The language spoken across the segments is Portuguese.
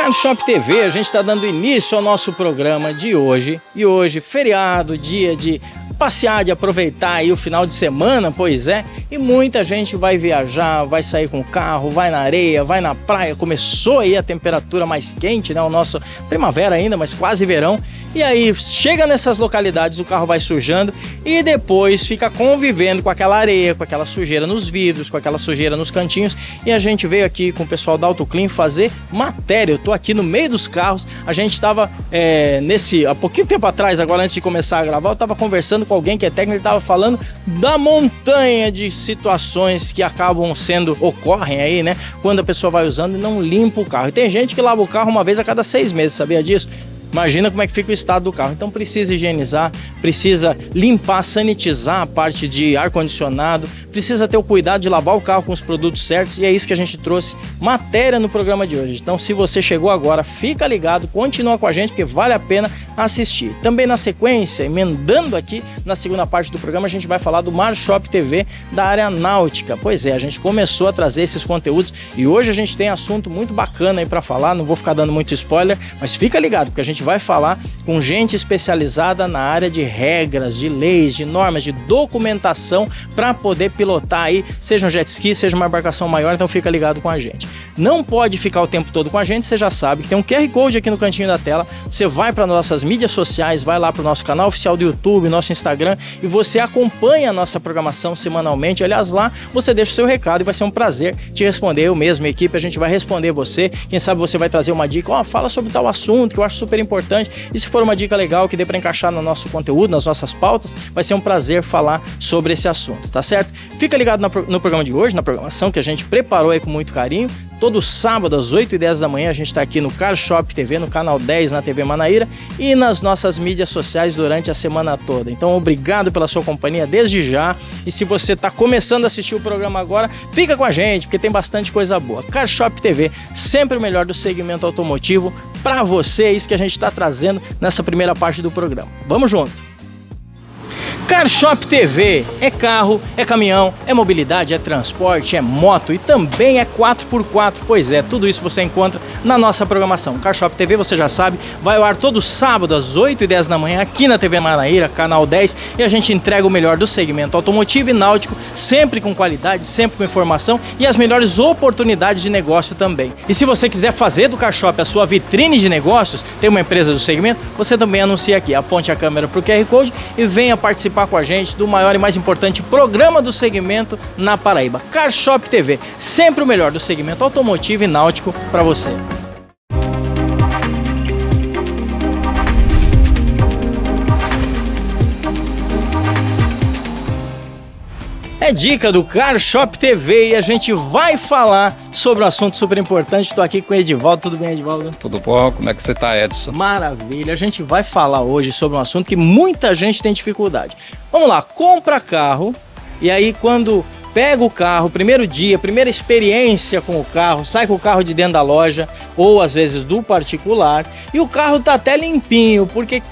Car Shop TV, a gente está dando início ao nosso programa de hoje. E hoje, feriado, dia de passear, de aproveitar aí o final de semana, pois é. E muita gente vai viajar, vai sair com o carro, vai na areia, vai na praia. Começou aí a temperatura mais quente, né? O nosso primavera ainda, mas quase verão. E aí chega nessas localidades, o carro vai sujando e depois fica convivendo com aquela areia, com aquela sujeira nos vidros, com aquela sujeira nos cantinhos. E a gente veio aqui com o pessoal da AutoClean fazer matéria. Eu tô aqui no meio dos carros. A gente estava há pouquinho tempo atrás, agora antes de começar a gravar, eu estava conversando com alguém que é técnico, ele estava falando da montanha de situações que ocorrem aí, né? Quando a pessoa vai usando e não limpa o carro. E tem gente que lava o carro uma vez a cada 6 meses, sabia disso? Imagina como é que fica o estado do carro. Então precisa higienizar, precisa limpar, sanitizar a parte de ar-condicionado, precisa ter o cuidado de lavar o carro com os produtos certos, e é isso que a gente trouxe matéria no programa de hoje. Então se você chegou agora, fica ligado, continua com a gente porque vale a pena assistir. Também na sequência, emendando aqui na segunda parte do programa, a gente vai falar do Car Shop TV da área náutica. Pois é, a gente começou a trazer esses conteúdos e hoje a gente tem assunto muito bacana aí para falar, não vou ficar dando muito spoiler, mas fica ligado porque a gente vai falar com gente especializada na área de regras, de leis, de normas, de documentação para poder pilotar aí, seja um jet ski, seja uma embarcação maior, então fica ligado com a gente. Não pode ficar o tempo todo com a gente, você já sabe que tem um QR Code aqui no cantinho da tela, você vai para nossas mídias sociais, vai lá para o nosso canal oficial do YouTube, nosso Instagram, e você acompanha a nossa programação semanalmente. Aliás, lá você deixa o seu recado e vai ser um prazer te responder. Eu mesmo, a equipe, a gente vai responder você. Quem sabe você vai trazer uma dica, fala sobre tal assunto que eu acho super importante, e se for uma dica legal que dê para encaixar no nosso conteúdo, nas nossas pautas, vai ser um prazer falar sobre esse assunto, tá certo? Fica ligado no programa de hoje, na programação que a gente preparou aí com muito carinho. Todo sábado às 8h10 da manhã a gente está aqui no Car Shop TV, no canal 10 na TV Manaíra e nas nossas mídias sociais durante a semana toda. Então obrigado pela sua companhia desde já, e se você está começando a assistir o programa agora, fica com a gente porque tem bastante coisa boa. Car Shop TV, sempre o melhor do segmento automotivo para você, é isso que a gente está trazendo nessa primeira parte do programa. Vamos junto! Car Shop TV é carro, é caminhão, é mobilidade, é transporte, é moto e também é 4x4. Pois é, tudo isso você encontra na nossa programação. Car Shop TV, você já sabe, vai ao ar todo sábado às 8h10 da manhã aqui na TV Manaíra, canal 10, e a gente entrega o melhor do segmento automotivo e náutico, sempre com qualidade, sempre com informação e as melhores oportunidades de negócio também. E se você quiser fazer do Car Shop a sua vitrine de negócios, tem uma empresa do segmento, você também anuncia aqui. Aponte a câmera para o QR Code e venha participar com a gente do maior e mais importante programa do segmento na Paraíba. Car Shop TV, sempre o melhor do segmento automotivo e náutico para você. É dica do Car Shop TV e a gente vai falar sobre um assunto super importante. Estou aqui com o Edivaldo. Tudo bem, Edivaldo? Tudo bom? Como é que você está, Edson? Maravilha. A gente vai falar hoje sobre um assunto que muita gente tem dificuldade. Vamos lá, compra carro e aí quando pega o carro, primeiro dia, primeira experiência com o carro, sai com o carro de dentro da loja ou às vezes do particular e o carro tá até limpinho porque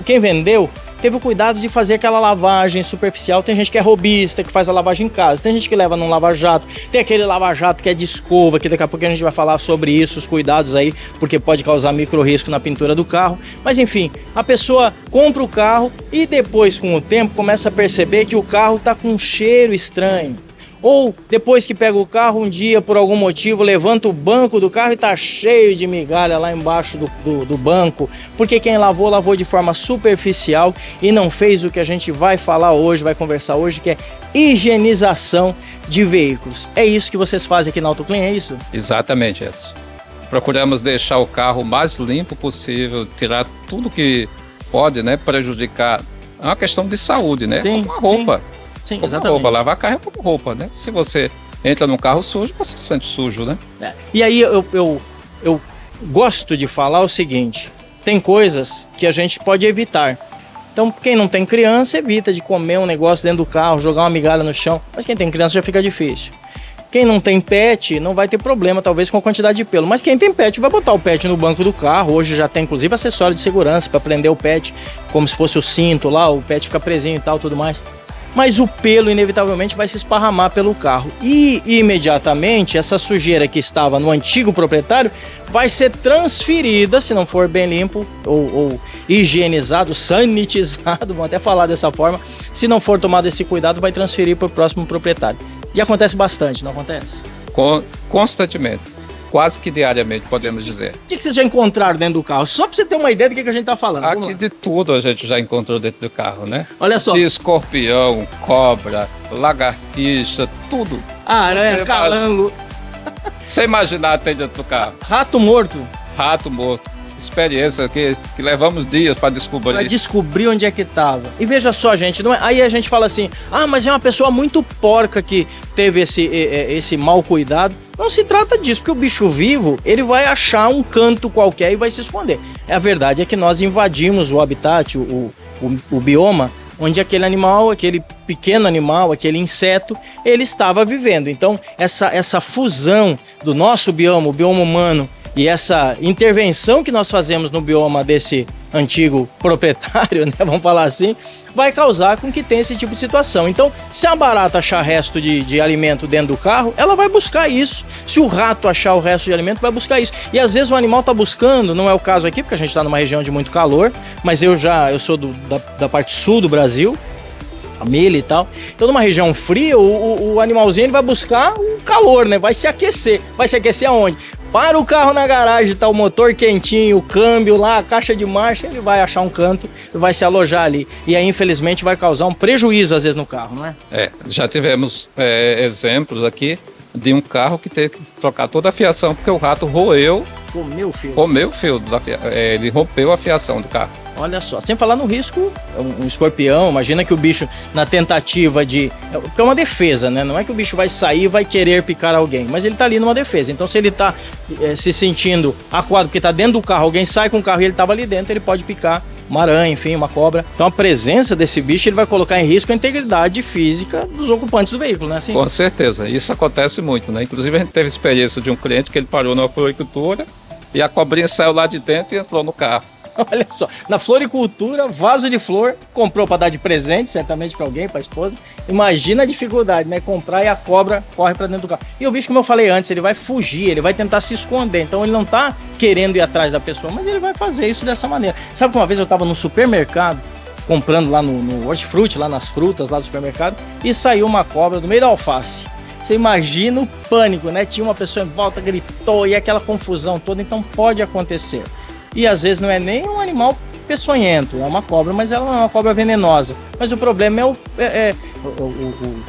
quem vendeu teve o cuidado de fazer aquela lavagem superficial. Tem gente que é robista, que faz a lavagem em casa, tem gente que leva num lava-jato, tem aquele lava-jato que é de escova, que daqui a pouco a gente vai falar sobre isso, os cuidados aí, porque pode causar micro-risco na pintura do carro. Mas enfim, a pessoa compra o carro e depois, com o tempo, começa a perceber que o carro tá com um cheiro estranho. Ou depois que pega o carro um dia, por algum motivo, levanta o banco do carro e tá cheio de migalha lá embaixo do banco, porque quem lavou de forma superficial e não fez o que a gente vai falar hoje, vai conversar hoje, que é higienização de veículos. É isso que vocês fazem aqui na AutoClean, é isso? Exatamente, Edson. Procuramos deixar o carro o mais limpo possível, tirar tudo que pode, né, prejudicar. É uma questão de saúde, né? Sim, como a roupa. Sim, como exatamente. Roupa, lavar carro é como roupa, né? Se você entra num carro sujo, você se sente sujo, né? E aí eu gosto de falar o seguinte: tem coisas que a gente pode evitar. Então quem não tem criança evita de comer um negócio dentro do carro, jogar uma migalha no chão. Mas quem tem criança já fica difícil. Quem não tem pet não vai ter problema, talvez, com a quantidade de pelo. Mas quem tem pet vai botar o pet no banco do carro. Hoje já tem, inclusive, acessório de segurança para prender o pet, como se fosse o cinto lá, o pet fica presinho e tal, tudo mais. mas o pelo inevitavelmente vai se esparramar pelo carro. E imediatamente essa sujeira que estava no antigo proprietário vai ser transferida, se não for bem limpo ou higienizado, sanitizado, vamos até falar dessa forma, se não for tomado esse cuidado, vai transferir para o próximo proprietário. E acontece bastante, não acontece? Constantemente, quase que diariamente, podemos dizer. O que vocês já encontraram dentro do carro? Só para você ter uma ideia do que a gente está falando. Aqui de tudo a gente já encontrou dentro do carro, né? Olha só. De escorpião, cobra, lagartixa, tudo. Aranha, calango. Sem imaginar tem dentro do carro. Rato morto. Rato morto. Experiência que levamos dias para descobrir. Para descobrir onde é que estava. E veja só, gente, não é... aí a gente fala assim, mas é uma pessoa muito porca que teve esse mau cuidado. Não se trata disso, porque o bicho vivo, ele vai achar um canto qualquer e vai se esconder. A verdade é que nós invadimos o habitat, o bioma, onde aquele animal, aquele pequeno animal, aquele inseto, ele estava vivendo. Então, essa fusão do nosso bioma, o bioma humano, e essa intervenção que nós fazemos no bioma desse antigo proprietário, né, vamos falar assim, vai causar com que tenha esse tipo de situação. Então, se a barata achar resto de alimento dentro do carro, ela vai buscar isso. Se o rato achar o resto de alimento, vai buscar isso. E às vezes o animal está buscando, não é o caso aqui, porque a gente está numa região de muito calor, mas eu sou da parte sul do Brasil, família e tal. Então, numa região fria, o animalzinho ele vai buscar o calor, né? Vai se aquecer. Vai se aquecer aonde? Para o carro na garagem, tá o motor quentinho, o câmbio lá, a caixa de marcha, ele vai achar um canto e vai se alojar ali. E aí, infelizmente, vai causar um prejuízo, às vezes, no carro, não é? Já tivemos exemplos aqui de um carro que teve que trocar toda a fiação, porque o rato roeu. Comeu o fio da fiação. Ele rompeu a fiação do carro. Olha só, sem falar no risco, um escorpião, imagina que o bicho, na tentativa de... É uma defesa, né? Não é que o bicho vai sair e vai querer picar alguém, mas ele tá ali numa defesa. Então, se ele tá se sentindo acuado, porque tá dentro do carro, alguém sai com o carro e ele tava ali dentro, ele pode picar uma aranha, enfim, uma cobra. Então, a presença desse bicho, ele vai colocar em risco a integridade física dos ocupantes do veículo, né? Assim? Com certeza, isso acontece muito, né? Inclusive, a gente teve experiência de um cliente que ele parou na floricultura e a cobrinha saiu lá de dentro e entrou no carro. Olha só, na floricultura, vaso de flor, comprou para dar de presente, certamente para alguém, para a esposa. Imagina a dificuldade, né? Comprar e a cobra corre para dentro do carro. E o bicho, como eu falei antes, ele vai fugir, ele vai tentar se esconder. Então ele não tá querendo ir atrás da pessoa, mas ele vai fazer isso dessa maneira. Sabe que uma vez eu estava no supermercado, comprando lá no hortifruti, lá nas frutas lá do supermercado, e saiu uma cobra do meio da alface. Você imagina o pânico, né? Tinha uma pessoa em volta, gritou, e aquela confusão toda, então pode acontecer. E às vezes não é nem um animal peçonhento, é uma cobra, mas ela não é uma cobra venenosa. Mas o problema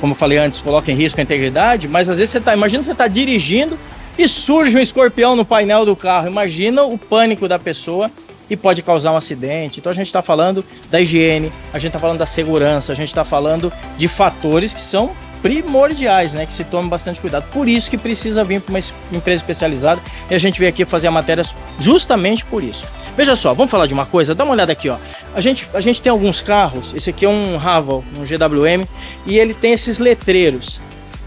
como eu falei antes, coloca em risco a integridade, mas às vezes imagina você tá dirigindo e surge um escorpião no painel do carro. Imagina o pânico da pessoa e pode causar um acidente. Então a gente está falando da higiene, a gente está falando da segurança, a gente está falando de fatores que são primordiais, né, que se tome bastante cuidado. Por isso que precisa vir para uma empresa especializada e a gente veio aqui fazer a matéria justamente por isso. Veja só, vamos falar de uma coisa, dá uma olhada aqui, ó. A gente tem alguns carros, esse aqui é um Haval, um GWM, e ele tem esses letreiros.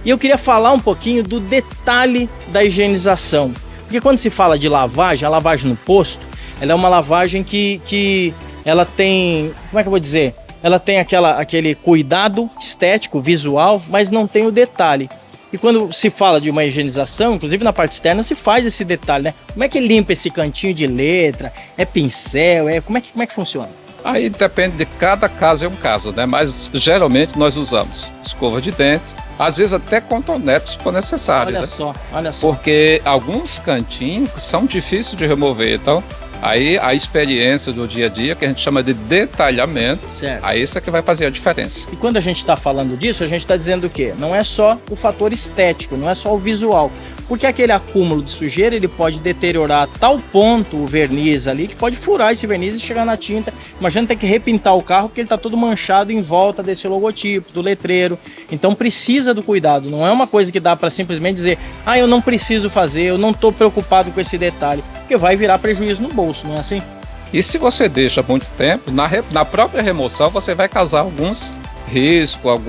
E eu queria falar um pouquinho do detalhe da higienização. Porque quando se fala de lavagem, a lavagem no posto, ela é uma lavagem que ela tem, como é que eu vou dizer? Ela tem aquele cuidado estético, visual, mas não tem o detalhe. E quando se fala de uma higienização, inclusive na parte externa, se faz esse detalhe, né? Como é que limpa esse cantinho de letra? É pincel? Como é que funciona? Aí depende de cada caso, é um caso, né? Mas geralmente nós usamos escova de dente, às vezes até cotonete se for necessário. Olha só. Porque alguns cantinhos são difíceis de remover, então... Aí a experiência do dia a dia, que a gente chama de detalhamento, certo. Aí isso é que vai fazer a diferença. E quando a gente está falando disso, a gente está dizendo o quê? Não é só o fator estético, não é só o visual. Porque aquele acúmulo de sujeira, ele pode deteriorar a tal ponto o verniz ali, que pode furar esse verniz e chegar na tinta. Imagina ter que repintar o carro, porque ele está todo manchado em volta desse logotipo, do letreiro. Então precisa do cuidado, não é uma coisa que dá para simplesmente dizer eu não preciso fazer, eu não estou preocupado com esse detalhe, porque vai virar prejuízo no bolso, não é assim? E se você deixa muito tempo, na própria remoção você vai causar alguns riscos,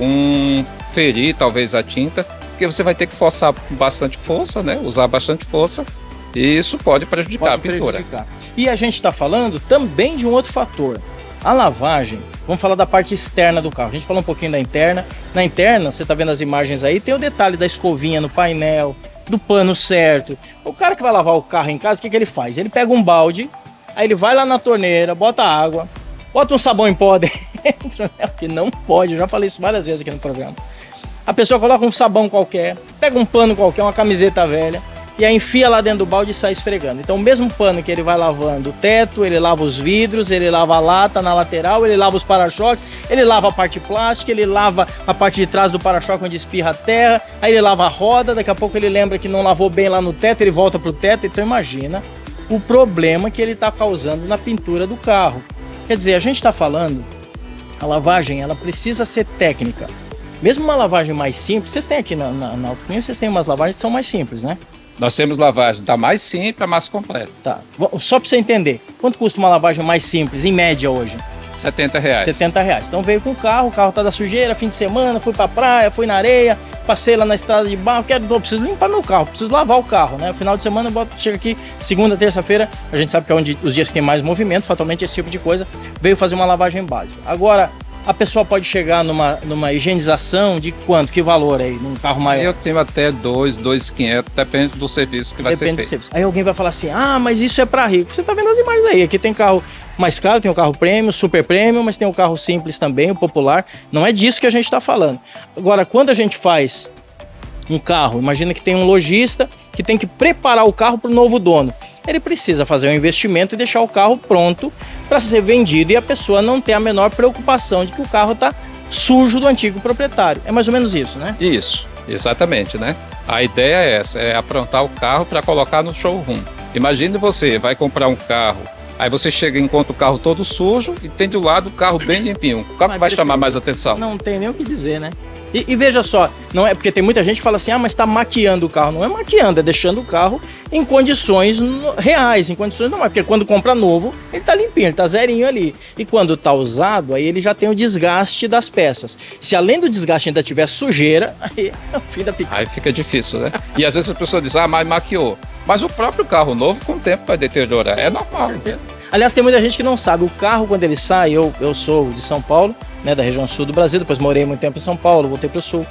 ferir talvez a tinta, porque você vai ter que forçar bastante força, né? Usar bastante força, e isso pode prejudicar a pintura. E a gente está falando também de um outro fator. A lavagem, vamos falar da parte externa do carro. A gente falou um pouquinho da interna. Na interna, você está vendo as imagens aí, tem o detalhe da escovinha no painel, do pano certo. O cara que vai lavar o carro em casa, o que ele faz? Ele pega um balde, aí ele vai lá na torneira, bota água, bota um sabão em pó dentro, né? Que não pode, eu já falei isso várias vezes aqui no programa. A pessoa coloca um sabão qualquer, pega um pano qualquer, uma camiseta velha, e aí enfia lá dentro do balde e sai esfregando. Então o mesmo pano que ele vai lavando o teto, ele lava os vidros, ele lava a lata na lateral, ele lava os para-choques, ele lava a parte plástica, ele lava a parte de trás do para-choque onde espirra a terra, aí ele lava a roda, daqui a pouco ele lembra que não lavou bem lá no teto, ele volta pro teto. Então imagina o problema que ele está causando na pintura do carro. Quer dizer, a gente está falando, a lavagem ela precisa ser técnica. Mesmo uma lavagem mais simples, vocês têm aqui na Autoclean, vocês têm umas lavagens que são mais simples, né? Nós temos lavagem da mais simples a mais completa. Tá. Só para você entender, quanto custa uma lavagem mais simples, em média hoje? R$70. R$70. Então veio com o carro tá da sujeira, fim de semana, fui pra praia, fui na areia, passei lá na estrada de barro, preciso limpar meu carro, preciso lavar o carro, né? Final de semana chega aqui, segunda, terça-feira, a gente sabe que é onde os dias que tem mais movimento, fatalmente esse tipo de coisa, veio fazer uma lavagem básica. Agora, a pessoa pode chegar numa higienização de quanto? Que valor aí, num carro maior? Eu tenho até 2.500, depende do serviço que vai ser feito. Aí alguém vai falar assim, mas isso é para rico. Você tá vendo as imagens aí, aqui tem carro mais caro, tem o carro premium, super premium, mas tem o carro simples também, o popular. Não é disso que a gente está falando. Agora, quando a gente faz um carro, imagina que tem um lojista que tem que preparar o carro para o novo dono. Ele precisa fazer um investimento e deixar o carro pronto para ser vendido e a pessoa não ter a menor preocupação de que o carro está sujo do antigo proprietário. É mais ou menos isso, né? Isso, exatamente, né? A ideia é essa, é aprontar o carro para colocar no showroom. Imagine você vai comprar um carro, aí você chega e encontra o carro todo sujo e tem do lado o carro bem limpinho. Qual que vai chamar mais atenção? Não tem nem o que dizer, né? E veja só, não é porque tem muita gente que fala assim, mas está maquiando o carro. Não é maquiando, é deixando o carro em condições reais, em condições normais. Porque quando compra novo, ele está limpinho, ele está zerinho ali. E quando está usado, aí ele já tem o desgaste das peças. Se além do desgaste ainda tiver sujeira, aí é o fim da picada. Aí fica difícil, né? E às vezes a pessoa diz, mas maquiou. Mas o próprio carro novo, com o tempo, vai deteriorar. Sim, é normal. Com certeza. Aliás, tem muita gente que não sabe, o carro quando ele sai, eu sou de São Paulo, né, da região sul do Brasil, depois morei muito tempo em São Paulo, voltei para o sul,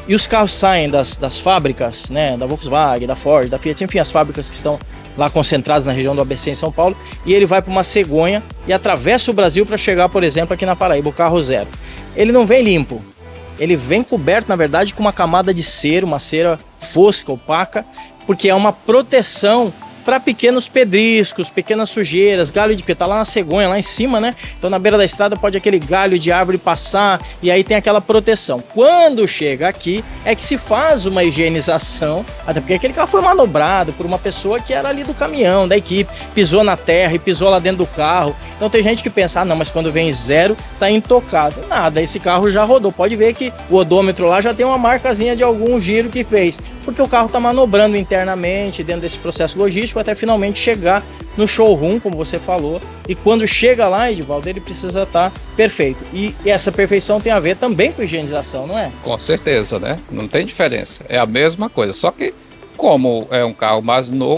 e os carros saem das fábricas, né, da Volkswagen, da Ford, da Fiat, enfim, as fábricas que estão lá concentradas na região do ABC em São Paulo, e ele vai para uma cegonha e atravessa o Brasil para chegar, por exemplo, aqui na Paraíba, o carro zero. Ele não vem limpo, ele vem coberto, na verdade, com uma camada de cera, uma cera fosca, opaca, porque é uma proteção para pequenos pedriscos, pequenas sujeiras, galho de porque tá lá na cegonha, lá em cima, né? Então na beira da estrada pode aquele galho de árvore passar e aí tem aquela proteção. Quando chega aqui é que se faz uma higienização, até porque aquele carro foi manobrado por uma pessoa que era ali do caminhão, da equipe, pisou na terra e pisou lá dentro do carro. Então tem gente que pensa, não, mas quando vem zero, tá intocado. Nada, esse carro já rodou. Pode ver que o odômetro lá já tem uma marcazinha de algum giro que fez, porque o carro tá manobrando internamente dentro desse processo logístico até finalmente chegar no showroom, como você falou, e quando chega lá, Edivaldo, ele precisa estar perfeito. E essa perfeição tem a ver também com higienização, não é? Com certeza, né? Não tem diferença. É a mesma coisa, só que como é um carro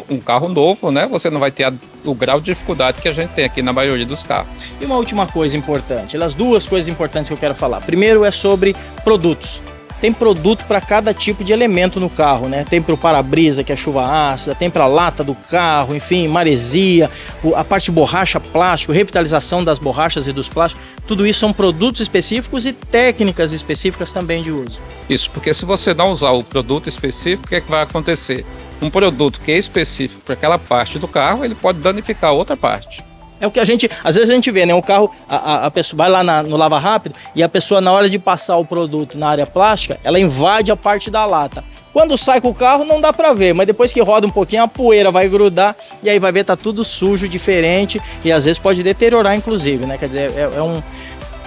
um carro novo, né? Você não vai ter o grau de dificuldade que a gente tem aqui na maioria dos carros. E uma última coisa importante, as duas coisas importantes que eu quero falar. Primeiro é sobre produtos. Tem produto para cada tipo de elemento no carro, né? Tem para o para-brisa, que é chuva ácida, tem para a lata do carro, enfim, maresia, a parte de borracha, plástico, revitalização das borrachas e dos plásticos. Tudo isso são produtos específicos e técnicas específicas também de uso. Isso, porque se você não usar o produto específico, o que é que vai acontecer? Um produto que é específico para aquela parte do carro, ele pode danificar outra parte. É o que às vezes a gente vê, né? O carro, a pessoa vai lá no lava rápido e a pessoa, na hora de passar o produto na área plástica, ela invade a parte da lata. Quando sai com o carro não dá pra ver, mas depois que roda um pouquinho a poeira vai grudar e aí vai ver tá tudo sujo, diferente e às vezes pode deteriorar inclusive, né? Quer dizer,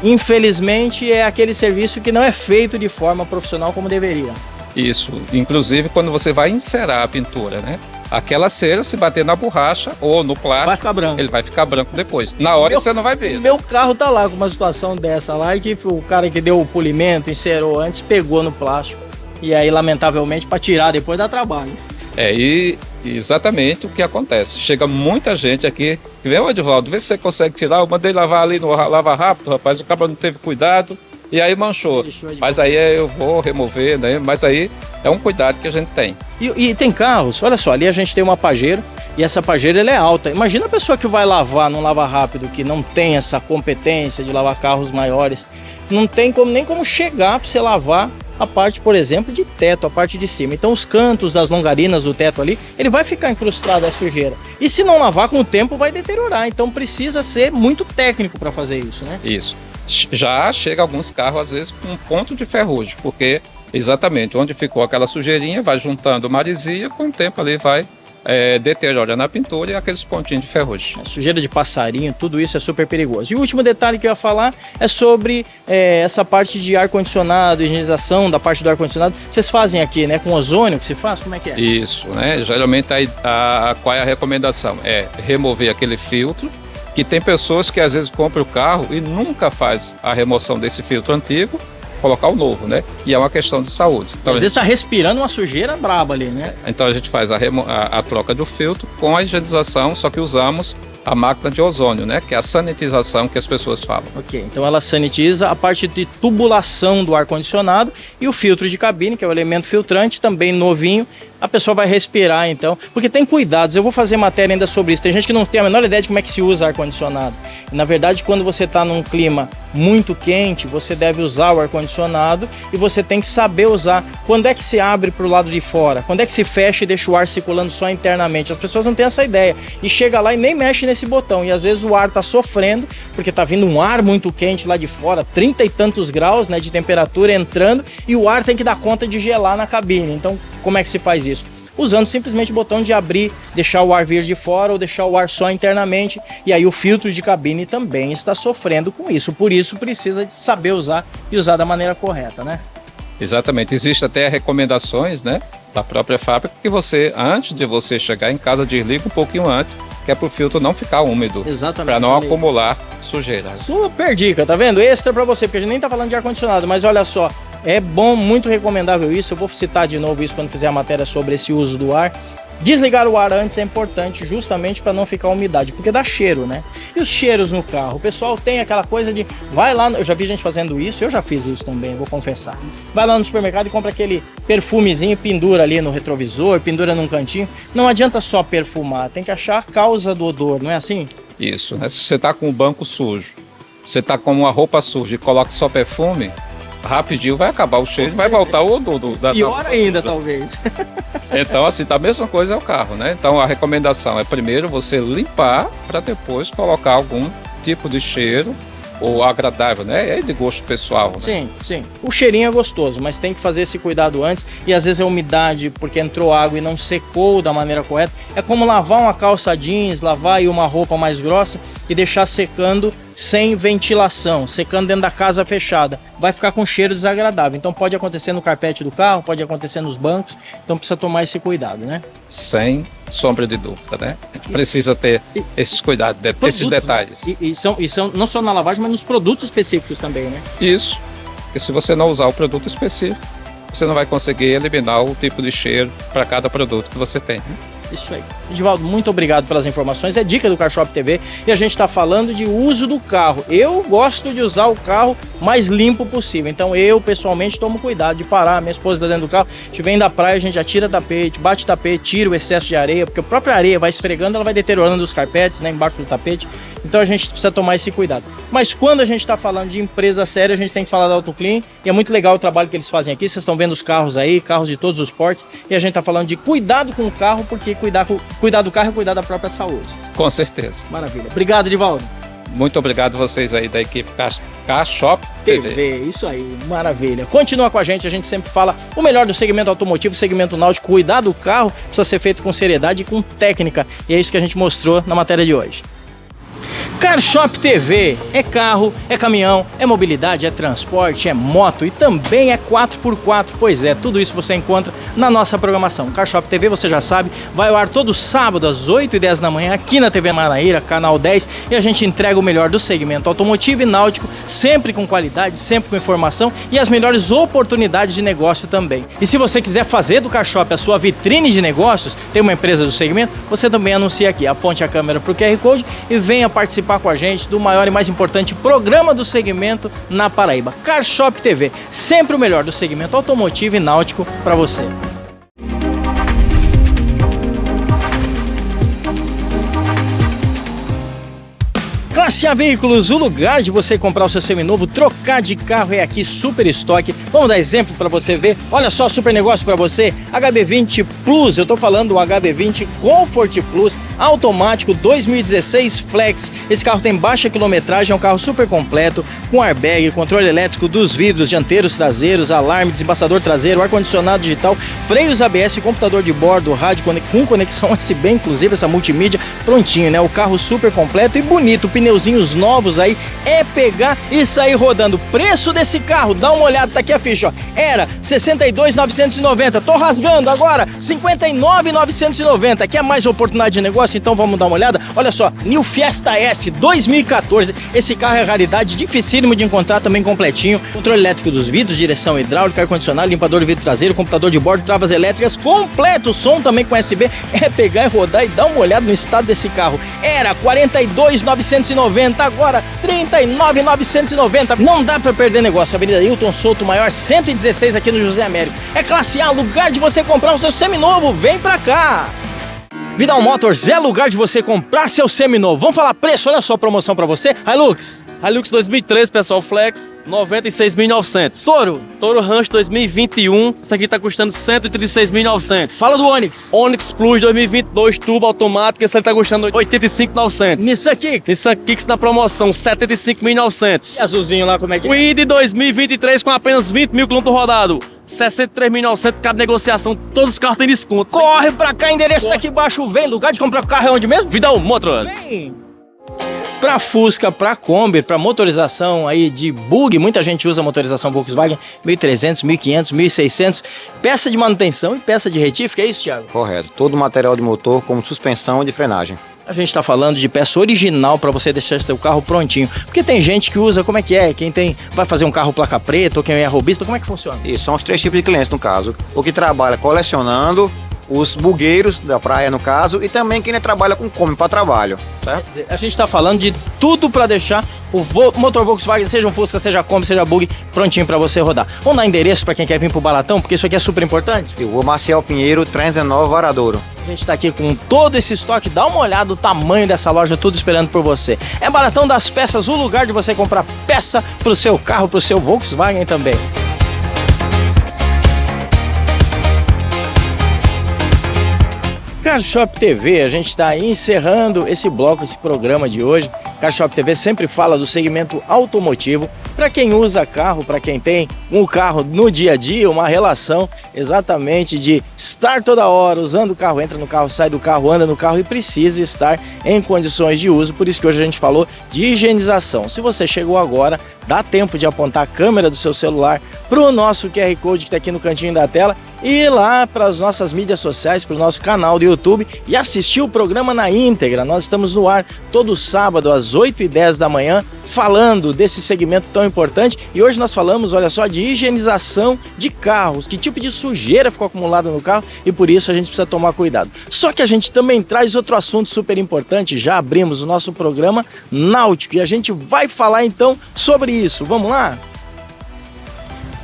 infelizmente é aquele serviço que não é feito de forma profissional como deveria. Isso, inclusive quando você vai encerar a pintura, né? Aquela cera, se bater na borracha ou no plástico, vai ficar branco. Ele vai ficar branco depois. Na hora você não vai ver. Meu carro tá lá com uma situação dessa lá e que o cara que deu o polimento, encerou antes, pegou no plástico. E aí, lamentavelmente, para tirar depois dá trabalho. E exatamente o que acontece. Chega muita gente aqui, que vem, ô Edivaldo, vê se você consegue tirar. Eu mandei lavar ali no Lava Rápido, rapaz, o cara não teve cuidado e aí manchou. Mas aí eu vou remover, né? Mas aí é um cuidado que a gente tem. E tem carros, olha só, ali a gente tem uma Pajero e essa Pajero ela é alta. Imagina a pessoa que vai lavar num Lava Rápido, que não tem essa competência de lavar carros maiores, não tem nem como chegar para você lavar a parte, por exemplo, de teto, a parte de cima. Então os cantos das longarinas do teto ali, ele vai ficar incrustado a sujeira. E se não lavar com o tempo, vai deteriorar. Então precisa ser muito técnico para fazer isso, né? Isso. Já chega alguns carros, às vezes, com um ponto de ferrugem, porque exatamente onde ficou aquela sujeirinha, vai juntando maresia, com o tempo ali vai deteriorando a pintura e aqueles pontinhos de ferrugem. Sujeira de passarinho, tudo isso é super perigoso. E o último detalhe que eu ia falar é sobre essa parte de ar-condicionado, higienização da parte do ar-condicionado. Vocês fazem aqui, né? Com ozônio que se faz? Como é que é? Isso, né? Geralmente qual é a recomendação? É remover aquele filtro, que tem pessoas que às vezes compram o carro e nunca faz a remoção desse filtro antigo, colocar o novo, né? E é uma questão de saúde. Então, às vezes está respirando uma sujeira braba ali, né? Então a gente faz a troca do filtro com a higienização, só que usamos a máquina de ozônio, né? Que é a sanitização que as pessoas falam. Ok, então ela sanitiza a parte de tubulação do ar-condicionado e o filtro de cabine, que é o elemento filtrante, também novinho. A pessoa vai respirar, então, porque tem cuidados. Eu vou fazer matéria ainda sobre isso. Tem gente que não tem a menor ideia de como é que se usa ar-condicionado. Na verdade, quando você está num clima muito quente, você deve usar o ar-condicionado e você tem que saber usar. Quando é que se abre para o lado de fora? Quando é que se fecha e deixa o ar circulando só internamente? As pessoas não têm essa ideia. E chega lá e nem mexe nesse botão. E às vezes o ar está sofrendo, porque está vindo um ar muito quente lá de fora, 30 e tantos graus, né, de temperatura entrando, e o ar tem que dar conta de gelar na cabine. Então, como é que se faz isso? Usando simplesmente o botão de abrir, deixar o ar vir de fora ou deixar o ar só internamente, e aí o filtro de cabine também está sofrendo com isso. Por isso precisa de saber usar e usar da maneira correta, né? Exatamente. Existem até recomendações, né, da própria fábrica, que você, antes de você chegar em casa, desliga um pouquinho antes, que é para o filtro não ficar úmido. Exatamente. Para não acumular sujeira. Super dica, tá vendo? Extra para você, porque a gente nem tá falando de ar-condicionado, mas olha só, é bom, muito recomendável isso. Eu vou citar de novo isso quando fizer a matéria sobre esse uso do ar. Desligar o ar antes é importante justamente para não ficar umidade, porque dá cheiro, né? E os cheiros no carro? O pessoal tem aquela coisa de, vai lá, eu já vi gente fazendo isso, eu já fiz isso também, vou confessar. Vai lá no supermercado e compra aquele perfumezinho, pendura ali no retrovisor, pendura num cantinho. Não adianta só perfumar, tem que achar a causa do odor, não é assim? Isso, né? Se você tá com o banco sujo, você tá com uma roupa suja e coloca só perfume, rapidinho vai acabar o cheiro, vai voltar o odor da pior ainda, talvez. Então, assim, a mesma coisa é o carro, né? Então, a recomendação é primeiro você limpar para depois colocar algum tipo de cheiro ou agradável, né? É de gosto pessoal, né? Sim, sim. O cheirinho é gostoso, mas tem que fazer esse cuidado antes. E às vezes é umidade, porque entrou água e não secou da maneira correta. É como lavar uma calça jeans, lavar aí uma roupa mais grossa e deixar secando sem ventilação, secando dentro da casa fechada. Vai ficar com cheiro desagradável. Então pode acontecer no carpete do carro, pode acontecer nos bancos. Então precisa tomar esse cuidado, né? Sem sombra de dúvida, né? A gente precisa ter esses cuidados, esses detalhes. Né? E são não só na lavagem, mas nos produtos específicos também, né? Isso. Porque se você não usar o produto específico, você não vai conseguir eliminar o tipo de cheiro para cada produto que você tem. Isso aí. Edivaldo, muito obrigado pelas informações. É dica do Car Shop TV e a gente está falando de uso do carro. Eu gosto de usar o carro mais limpo possível. Então eu, pessoalmente, tomo cuidado de parar. Minha esposa está dentro do carro, a gente vem da praia, a gente já tira tapete, bate tapete, tira o excesso de areia, porque a própria areia vai esfregando, ela vai deteriorando os carpetes, né, embaixo do tapete. Então a gente precisa tomar esse cuidado. Mas quando a gente está falando de empresa séria, a gente tem que falar da AutoClean. E é muito legal o trabalho que eles fazem aqui. Vocês estão vendo os carros aí, carros de todos os portes. E a gente está falando de cuidado com o carro, porque cuidar do carro é cuidar da própria saúde. Com certeza. Maravilha. Obrigado, Edivaldo. Muito obrigado vocês aí da equipe Car Shop TV. Isso aí, maravilha. Continua com a gente sempre fala o melhor do segmento automotivo, segmento náutico. Cuidar do carro precisa ser feito com seriedade e com técnica. E é isso que a gente mostrou na matéria de hoje. CarShop TV é carro, é caminhão, é mobilidade, é transporte, é moto e também é 4x4. Pois é, tudo isso você encontra na nossa programação. CarShop TV, você já sabe, vai ao ar todo sábado às 8h10 da manhã aqui na TV Manaíra, canal 10, e a gente entrega o melhor do segmento automotivo e náutico, sempre com qualidade, sempre com informação e as melhores oportunidades de negócio também. E se você quiser fazer do CarShop a sua vitrine de negócios, tem uma empresa do segmento, você também anuncia aqui. Aponte a câmera para o QR Code e venha participar com a gente do maior e mais importante programa do segmento na Paraíba. CarShop TV, sempre o melhor do segmento automotivo e náutico para você. Classe A Veículos, o lugar de você comprar o seu seminovo, trocar de carro é aqui, super estoque. Vamos dar exemplo para você ver. Olha só, super negócio para você. HB20 Plus, eu tô falando do HB20 Comfort Plus, automático 2016 Flex. Esse carro tem baixa quilometragem, é um carro super completo, com airbag, controle elétrico dos vidros dianteiros, traseiros, alarme, desembaçador traseiro, ar-condicionado digital, freios ABS, computador de bordo, rádio com conexão USB, inclusive essa multimídia, prontinho, né? O carro super completo e bonito, pneuzinhos novos aí, é pegar e sair rodando. Preço desse carro, dá uma olhada, tá aqui a ficha, ó. Era 62.990, tô rasgando agora, 59.990. Quer mais oportunidade de negócio? Então vamos dar uma olhada. Olha só, New Fiesta S 2014. Esse carro é raridade, dificílimo de encontrar, também completinho. Controle elétrico dos vidros, direção hidráulica, ar-condicionado, limpador de vidro traseiro, computador de bordo, travas elétricas, completo, som também com USB. É pegar e rodar e dar uma olhada no estado desse carro. Era 42.990, agora 39.990. Não dá pra perder negócio. Avenida Hilton Souto Maior 116 aqui no José Américo. É classe A, lugar de você comprar o seu seminovo. Vem pra cá! Vidal Motors é lugar de você comprar seu seminovo. Vamos falar preço, olha só a promoção pra você. Hilux 2003, pessoal, Flex, 96.900. Toro Ranch 2021, isso aqui tá custando 136.900. Fala do Onix. Onix Plus 2022, turbo automático, esse aí tá custando 85.900. Nissan Kicks. Nissan Kicks na promoção, 75.900. E azulzinho lá, como é que é? Kwid 2023 com apenas 20 mil quilômetros rodados. 63.900, cada negociação, todos os carros têm desconto. Corre pra cá, endereço tá aqui embaixo, vem. Lugar de comprar carro é onde mesmo? Vidal Motors. Vem. Pra Fusca, pra Kombi, pra motorização aí de bug, muita gente usa motorização Volkswagen 1.300, 1.500, 1.600, peça de manutenção e peça de retífica, é isso, Thiago? Correto, todo o material de motor, como suspensão e de frenagem. A gente está falando de peça original para você deixar seu carro prontinho, porque tem gente que usa, como é que é? Quem vai fazer um carro placa preta ou quem é robista, como é que funciona? Isso, são os três tipos de clientes no caso. O que trabalha colecionando, os bugueiros da praia no caso, e também quem trabalha com Kombi para trabalho, certo? Quer dizer, a gente está falando de tudo para deixar o motor Volkswagen, seja um Fusca, seja Kombi, seja bug, prontinho para você rodar. Vamos dar endereço para quem quer vir pro Balatão, porque isso aqui é super importante? E o Maciel Pinheiro, 319 Varadouro. A gente está aqui com todo esse estoque, dá uma olhada no tamanho dessa loja, tudo esperando por você. É Baratão das Peças, o lugar de você comprar peça pro seu carro, pro seu Volkswagen também. CarShop TV, a gente está encerrando esse bloco, esse programa de hoje. CarShop TV sempre fala do segmento automotivo, para quem usa carro, para quem tem um carro no dia a dia, uma relação exatamente de estar toda hora usando o carro, entra no carro, sai do carro, anda no carro e precisa estar em condições de uso. Por isso que hoje a gente falou de higienização. Se você chegou agora, dá tempo de apontar a câmera do seu celular para o nosso QR Code que está aqui no cantinho da tela e ir lá para as nossas mídias sociais, para o nosso canal do YouTube e assistir o programa na íntegra. Nós estamos no ar todo sábado às 8h10 da manhã falando desse segmento tão importante e hoje nós falamos, olha só, de higienização de carros, que tipo de sujeira ficou acumulada no carro e por isso a gente precisa tomar cuidado. Só que a gente também traz outro assunto super importante, já abrimos o nosso programa náutico e a gente vai falar então sobre isso. Vamos lá?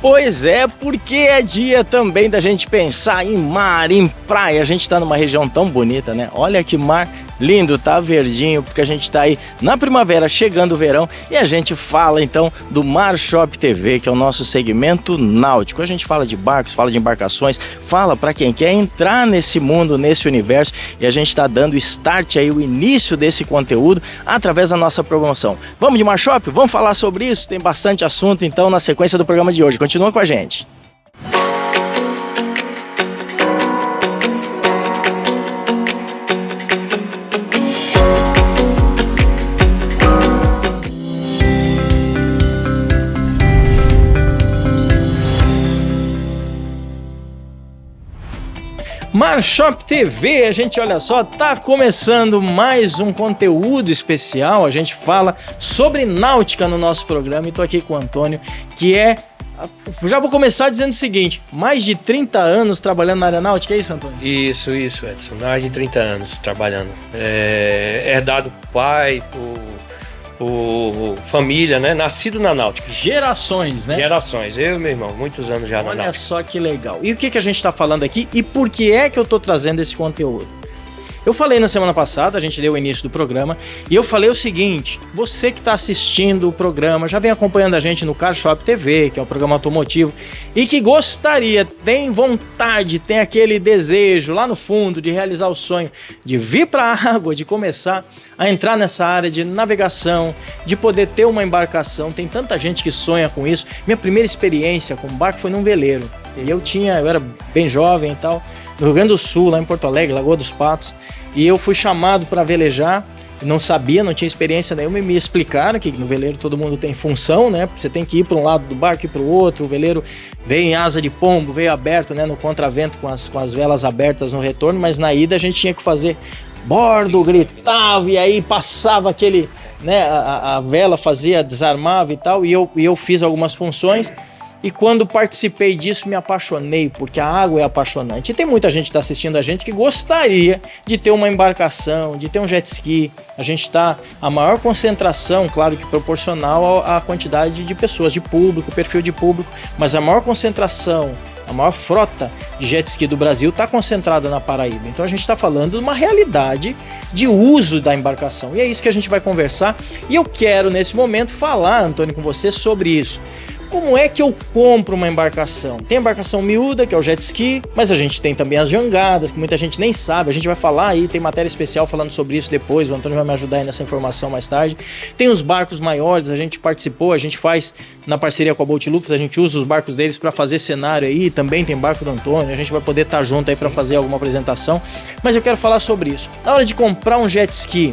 Pois é, porque é dia também da gente pensar em mar, em praia. A gente está numa região tão bonita, né? Olha que mar lindo, tá verdinho, porque a gente está aí na primavera, chegando o verão, e a gente fala então do CarShop TV, que é o nosso segmento náutico. A gente fala de barcos, fala de embarcações, fala para quem quer entrar nesse mundo, nesse universo, e a gente está dando start aí, o início desse conteúdo através da nossa promoção. Vamos de CarShop? Vamos falar sobre isso? Tem bastante assunto então na sequência do programa de hoje. Continua com a gente. Marshop TV, a gente, olha só, tá começando mais um conteúdo especial. A gente fala sobre náutica no nosso programa e tô aqui com o Antônio, que já vou começar dizendo o seguinte: mais de 30 anos trabalhando na área náutica, é isso, Antônio? Isso, Edson. Mais de 30 anos trabalhando. Herdado por pai, por família, né? Nascido na náutica. Gerações, né? Gerações. Eu e meu irmão, muitos anos já na náutica. Olha só que legal. E o que a gente está falando aqui e por que é que eu estou trazendo esse conteúdo? Eu falei na semana passada, a gente deu o início do programa, e eu falei o seguinte: você que está assistindo o programa, já vem acompanhando a gente no Car Shop TV, que é um programa automotivo, e que gostaria, tem vontade, tem aquele desejo lá no fundo de realizar o sonho de vir para a água, de começar a entrar nessa área de navegação, de poder ter uma embarcação. Tem tanta gente que sonha com isso. Minha primeira experiência com barco foi num veleiro. E eu era bem jovem e tal, no Rio Grande do Sul, lá em Porto Alegre, Lagoa dos Patos. E eu fui chamado para velejar, não sabia, não tinha experiência nenhuma, e me explicaram que no veleiro todo mundo tem função, né? Porque você tem que ir para um lado do barco e para o outro. O veleiro veio em asa de pombo, veio aberto, né? No contravento, com as velas abertas no retorno, mas na ida a gente tinha que fazer bordo, gritava, e aí passava aquele, né? A vela fazia, desarmava e tal, e eu fiz algumas funções. E quando participei disso, me apaixonei, porque a água é apaixonante. E tem muita gente que está assistindo a gente que gostaria de ter uma embarcação, de ter um jet ski. A gente está a maior concentração, claro que proporcional à quantidade de pessoas, de público, perfil de público, mas a maior concentração, a maior frota de jet ski do Brasil está concentrada na Paraíba. Então a gente está falando de uma realidade de uso da embarcação. E é isso que a gente vai conversar. E eu quero, nesse momento, falar, Antônio, com você sobre isso. Como é que eu compro uma embarcação? Tem a embarcação miúda, que é o jet ski, mas a gente tem também as jangadas, que muita gente nem sabe. A gente vai falar aí, tem matéria especial falando sobre isso depois, o Antônio vai me ajudar aí nessa informação mais tarde. Tem os barcos maiores, a gente participou, a gente faz na parceria com a Boat Lux, a gente usa os barcos deles para fazer cenário aí, também tem barco do Antônio, a gente vai poder estar junto aí para fazer alguma apresentação. Mas eu quero falar sobre isso. Na hora de comprar um jet ski,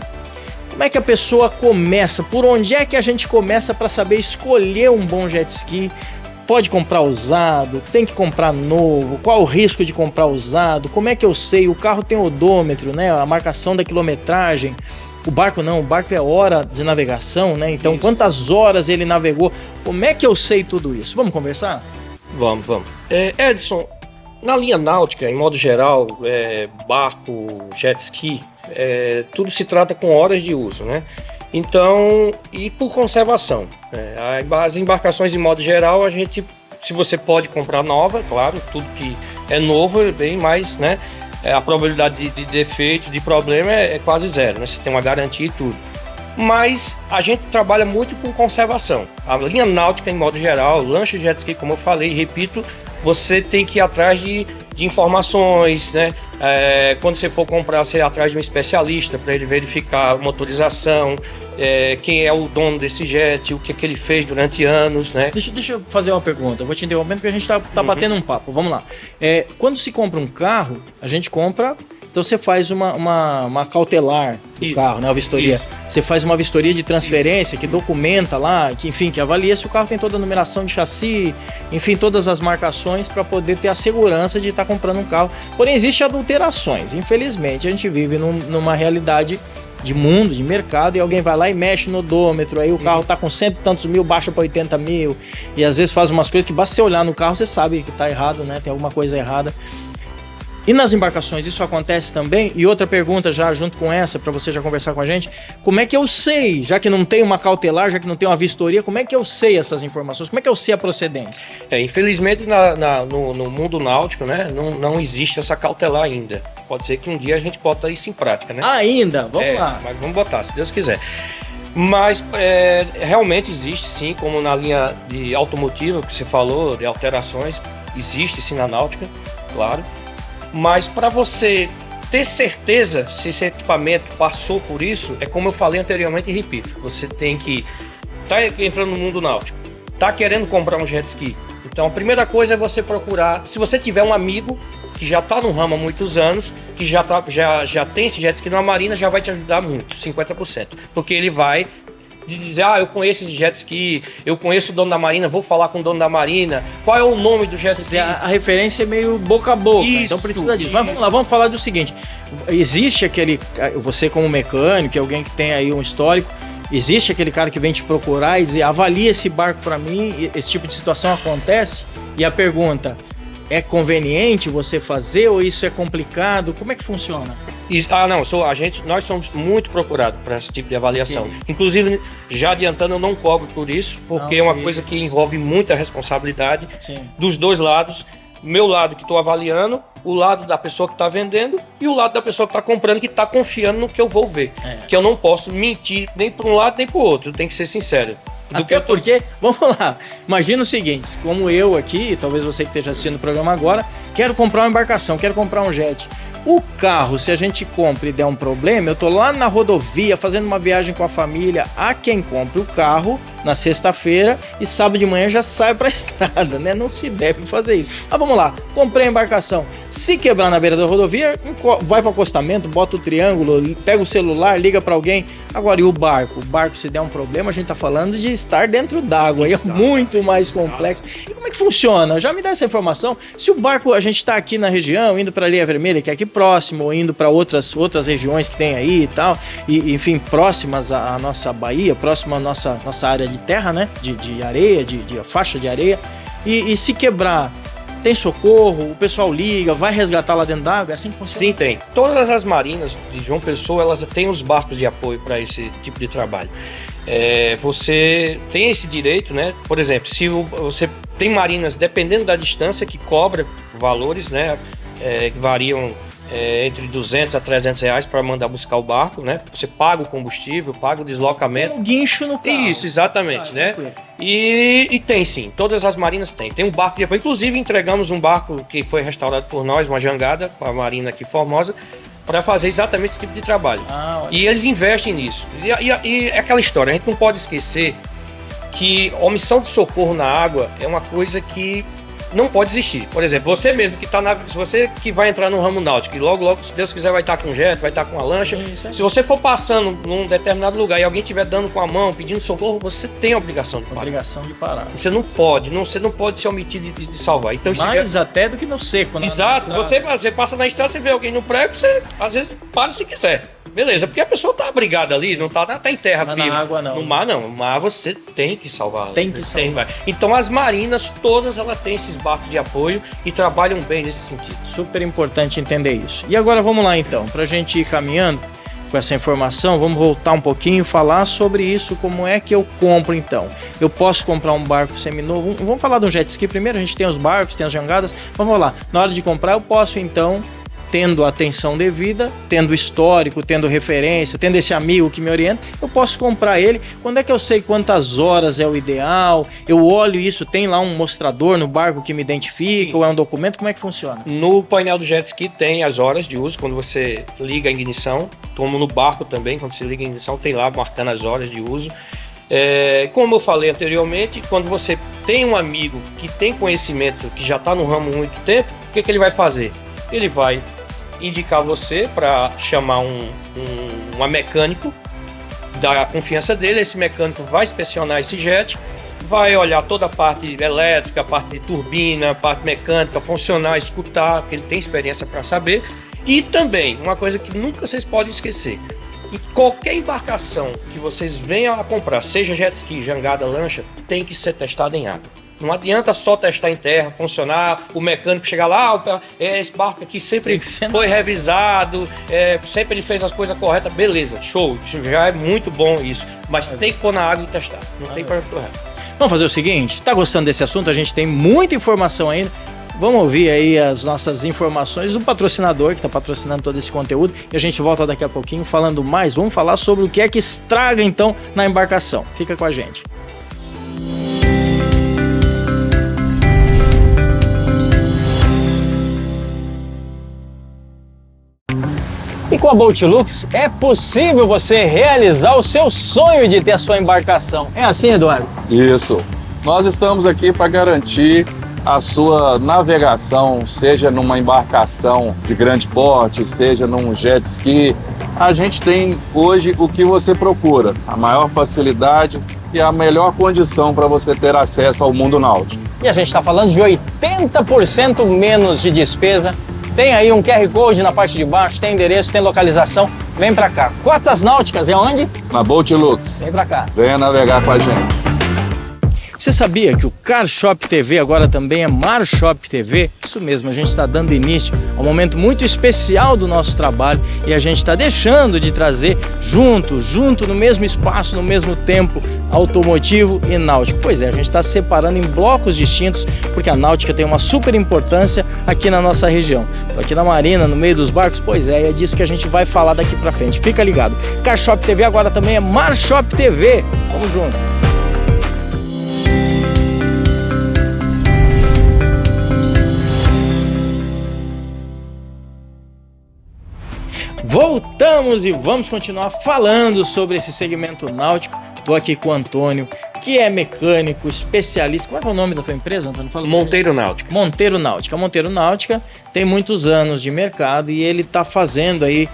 como é que a pessoa começa? Por onde é que a gente começa para saber escolher um bom jet ski? Pode comprar usado? Tem que comprar novo? Qual o risco de comprar usado? Como é que eu sei? O carro tem odômetro, né? A marcação da quilometragem. O barco não, o barco é hora de navegação, né? Então, quantas horas ele navegou? Como é que eu sei tudo isso? Vamos conversar? Vamos. Edson, na linha náutica, em modo geral, barco, jet ski, tudo se trata com horas de uso, né? Então, e por conservação. As embarcações, em modo geral, se você pode comprar nova, claro, tudo que é novo é bem mais, né? A probabilidade de defeito, de problema é quase zero, né? Você tem uma garantia e tudo. Mas a gente trabalha muito com conservação. A linha náutica, em modo geral, lancha jet ski, como eu falei, repito, você tem que ir atrás de informações, né? Quando você for comprar, você ir atrás de um especialista para ele verificar a motorização, quem é o dono desse jet, o que ele fez durante anos, né? Deixa eu fazer uma pergunta, eu vou te interrompendo porque a gente tá batendo um papo, vamos lá. Quando se compra um carro, a gente compra, então você faz uma cautelar do carro, né? Uma vistoria. Isso. Você faz uma vistoria de transferência que documenta lá, que avalia se o carro tem toda a numeração de chassi, enfim, todas as marcações para poder ter a segurança de estar comprando um carro. Porém, existem adulterações. Infelizmente, a gente vive numa realidade de mundo, de mercado, e alguém vai lá e mexe no odômetro, aí o carro tá com 100 e tantos mil, baixa para 80 mil, e às vezes faz umas coisas que basta você olhar no carro, você sabe que tá errado, né? Tem alguma coisa errada. E nas embarcações isso acontece também? E outra pergunta já junto com essa, para você já conversar com a gente, como é que eu sei, já que não tem uma cautelar, já que não tem uma vistoria, como é que eu sei essas informações? Como é que eu sei a procedência? Infelizmente no mundo náutico, né, não existe essa cautelar ainda. Pode ser que um dia a gente bota isso em prática, né? Ainda? Vamos lá. Mas vamos botar, se Deus quiser. Mas realmente existe sim, como na linha de automotiva que você falou, de alterações, existe sim na náutica, claro. Mas para você ter certeza se esse equipamento passou por isso, é como eu falei anteriormente e repito, você tem que entrando no mundo náutico, querendo comprar um jet ski. Então a primeira coisa é você procurar, se você tiver um amigo que já está no ramo há muitos anos, que já tem esse jet ski na marina, já vai te ajudar muito, 50%. Porque ele vai de dizer, eu conheço esse jet ski, eu conheço o dono da marina, vou falar com o dono da marina, qual é o nome do jet ski? A referência é meio boca a boca, Isso, então precisa disso. Mas vamos lá, vamos falar do seguinte, existe aquele, você como mecânico, alguém que tem aí um histórico, existe aquele cara que vem te procurar e dizer, avalia esse barco para mim, esse tipo de situação acontece? E a pergunta, é conveniente você fazer ou isso é complicado? Como é que funciona? Não, nós somos muito procurados para esse tipo de avaliação. Inclusive, já adiantando, eu não cobro por isso, porque é uma coisa que envolve muita responsabilidade dos dois lados. Meu lado que estou avaliando, o lado da pessoa que está vendendo e o lado da pessoa que está comprando, que está confiando no que eu vou ver. Que eu não posso mentir nem para um lado nem para o outro, tem que ser sincero. Até porque, vamos lá, imagina o seguinte, como eu aqui, talvez você que esteja assistindo o programa agora, quero comprar uma embarcação, quero comprar um jet. O carro, se a gente compra e der um problema, eu tô lá na rodovia fazendo uma viagem com a família, há quem compre o carro na sexta-feira e sábado de manhã já sai pra estrada, né? Não se deve fazer isso. Mas vamos lá, comprei a embarcação. Se quebrar na beira da rodovia, vai pro acostamento, bota o triângulo, pega o celular, liga pra alguém. Agora, e o barco? O barco, se der um problema, a gente tá falando de estar dentro d'água, aí é muito mais complexo. E como é que funciona? Já me dá essa informação. Se o barco, a gente tá aqui na região, indo pra Ilha Vermelha, que é aqui próximo, ou indo para outras regiões que tem aí e tal, e enfim, próximas à nossa baía, próxima à nossa área de terra, né, de areia, de faixa de areia, e se quebrar, tem socorro, o pessoal liga, vai resgatar lá dentro d'água, é assim que funciona? Sim, tem. Todas as marinas de João Pessoa, elas têm os barcos de apoio para esse tipo de trabalho. Você tem esse direito, né? Por exemplo, se você tem marinas, dependendo da distância, que cobra valores, né, que variam entre 200 a 300 reais para mandar buscar o barco, né? Você paga o combustível, paga o deslocamento. Tem um guincho no carro. Isso, exatamente, né? E tem sim, todas as marinas têm. Tem um barco de apoio. Inclusive entregamos um barco que foi restaurado por nós, uma jangada, para a marina aqui Formosa, para fazer exatamente esse tipo de trabalho. E eles investem nisso. E é aquela história, a gente não pode esquecer que a omissão de socorro na água é uma coisa que não pode existir. Por exemplo, você mesmo que você que vai entrar no ramo náutico, e logo, se Deus quiser, vai estar com jet, vai estar com a lancha. Se você for passando num determinado lugar e alguém estiver dando com a mão, pedindo socorro, você tem a obrigação de parar. Você não pode se omitir de salvar. Então, mais até do que no seco, né? Exato. Você passa na estrada, você vê alguém no prego, você às vezes para se quiser. Beleza, porque a pessoa tá abrigada ali, não tá em terra firme. Na água não. No mar não, no mar você tem que salvar. Tem que salvar. Então as marinas, todas elas têm esses barcos de apoio e trabalham bem nesse sentido. Super importante entender isso. E agora vamos lá então, pra gente ir caminhando com essa informação, vamos voltar um pouquinho e falar sobre isso, como é que eu compro então. Eu posso comprar um barco seminovo? Vamos falar do jet ski primeiro, a gente tem os barcos, tem as jangadas, vamos lá. Na hora de comprar eu posso então, tendo a atenção devida, tendo histórico, tendo referência, tendo esse amigo que me orienta, eu posso comprar ele. Quando é que eu sei quantas horas é o ideal? Eu olho isso, tem lá um mostrador no barco que me identifica, ou é um documento? Como é que funciona? No painel do jet ski tem as horas de uso, quando você liga a ignição, como no barco também, quando você liga a ignição, tem lá marcando as horas de uso. Como eu falei anteriormente, quando você tem um amigo que tem conhecimento, que já está no ramo há muito tempo, o que ele vai fazer? Ele vai indicar você para chamar um mecânico da confiança dele. Esse mecânico vai inspecionar esse jet, vai olhar toda a parte elétrica, a parte de turbina, a parte mecânica, funcionar, escutar, porque ele tem experiência para saber. E também, uma coisa que nunca vocês podem esquecer, que qualquer embarcação que vocês venham a comprar, seja jet ski, jangada, lancha, tem que ser testada em água. Não adianta só testar em terra, funcionar, o mecânico chegar lá, esse barco aqui sempre foi revisado, sempre ele fez as coisas corretas, beleza, show, isso já é muito bom isso, mas tem que pôr na água e testar, não tem para correr. Vamos fazer o seguinte, tá gostando desse assunto? A gente tem muita informação ainda, vamos ouvir aí as nossas informações do patrocinador que está patrocinando todo esse conteúdo e a gente volta daqui a pouquinho falando mais, vamos falar sobre o que é que estraga então na embarcação, fica com a gente. E com a Boatlux é possível você realizar o seu sonho de ter a sua embarcação. É assim, Eduardo? Isso. Nós estamos aqui para garantir a sua navegação, seja numa embarcação de grande porte, seja num jet ski, a gente tem hoje o que você procura, a maior facilidade e a melhor condição para você ter acesso ao mundo náutico. E a gente está falando de 80% menos de despesa. Tem aí um QR Code na parte de baixo, tem endereço, tem localização. Vem pra cá. Cotas Náuticas é onde? Na Boat Lux. Vem pra cá. Venha navegar com a gente. Você sabia que o Car Shop TV agora também é Mar Shop TV? Isso mesmo, a gente está dando início a um momento muito especial do nosso trabalho e a gente está deixando de trazer junto no mesmo espaço, no mesmo tempo, automotivo e náutico. Pois é, a gente está separando em blocos distintos porque a náutica tem uma super importância aqui na nossa região. Estou aqui na Marina, no meio dos barcos, pois é, e é disso que a gente vai falar daqui para frente. Fica ligado. Car Shop TV agora também é Mar Shop TV. Vamos junto. Voltamos e vamos continuar falando sobre esse segmento náutico. Estou aqui com o Antônio, que é mecânico, especialista. Qual é o nome da tua empresa, Antônio? Fala. Monteiro Náutica. Monteiro Náutica. A Monteiro Náutica tem muitos anos de mercado e ele está fazendo aí